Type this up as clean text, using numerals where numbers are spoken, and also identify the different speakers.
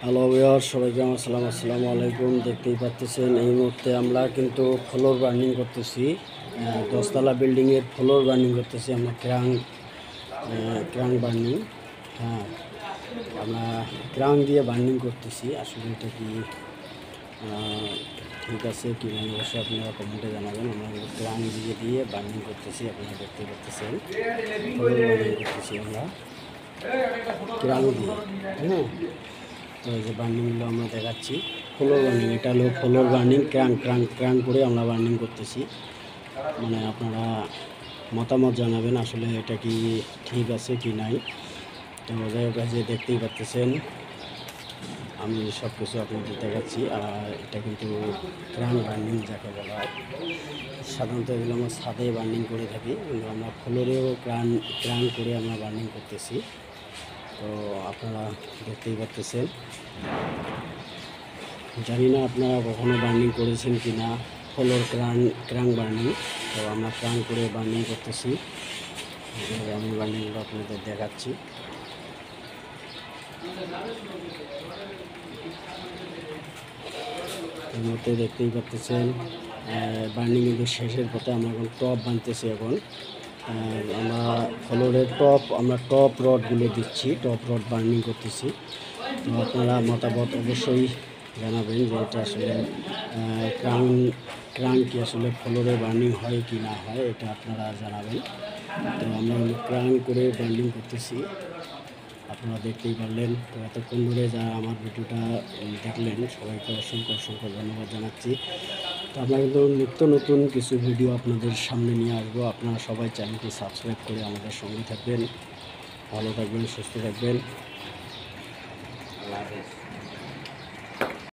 Speaker 1: Hello viewers, সবাইকে আমার আসসালামু আলাইকুম। দেখতেই পাচ্ছেন এই মুহূর্তে আমরা কিন্তু ফ্লোর বার্নিং করতেছি। 10তলা বিল্ডিংয়ের ফ্লোর বার্নিং করতেছি আমরা। ক্রাং বার্নিং, হ্যাঁ, আমরা ক্রাং দিয়ে বার্নিং করতেছি। আসলে এটা কি ঠিক আছে কি না অবশ্যই আপনারা কমেন্টে জানাবেন। আমরা কিন্তু ক্রাং দিয়ে বার্নিং করতেছি। আপনারা দেখতে পাচ্ছেন ফ্লোর বার্নিং করতেছি আমরা ক্রাং দিয়ে, হ্যাঁ। তো এই যে বার্নিংগুলো আমরা দেখাচ্ছি, ফ্লোর বার্নিং। এটা হলো ফ্লোর বার্নিং, ক্রাং করে আমরা বার্নিং করতেছি। মানে আপনারা মতামত জানাবেন আসলে এটা কি ঠিক আছে কি নাই। তো যাই হোক, যে দেখতেই পাচ্ছেন আমি সব কিছু আপনাদের দেখাচ্ছি। আর এটা কিন্তু ক্রাং বার্নিং যাকে বলা হয়। সাধারণত এগুলো আমরা ছাদে বার্নিং করে থাকি, কিন্তু আমরা ফ্লোরেও ক্রাং করে আমরা বার্নিং করতেছি। তো আপনারা দেখতেই পাচ্ছেন। জানি না আপনারা কখনো বার্নিং করেছেন কি না, ফ্লোর ক্রাং বার্নিং। তো আমরা ক্রাং করে বার্নিং করতেছি। আমি বার্নিংগুলো আপনাদের দেখাচ্ছি। এর মধ্যে দেখতেই পাচ্ছেন বার্নিং কিন্তু শেষের পথে। আমরা এখন টপ বানতেছি। এখন আমরা ফ্লোরের আমরা টপ রডগুলো দিচ্ছি, টপ রড বার্নিং করতেছি। তো আপনারা মতামত অবশ্যই জানাবেন যে এটা আসলে ক্রাং কি আসলে ফ্লোরে বার্নিং হয় কি না হয়, এটা আপনারা জানাবেন। তো আমরা ক্রাং করে বার্নিং করতেছি, আপনারা দেখতেই পারলেন। তো এতক্ষণ ধরে যারা আমার ভিডিওটা দেখলেন সবাইকে অসংখ্য ধন্যবাদ জানাচ্ছি। তো আমরা কিন্তু নিত্য নতুন কিছু ভিডিও আপনাদের সামনে নিয়ে আসবো। আপনারা সবাই চ্যানেলটি সাবস্ক্রাইব করে আমাদের সঙ্গে থাকবেন। ভালো থাকবেন, সুস্থ থাকবেন।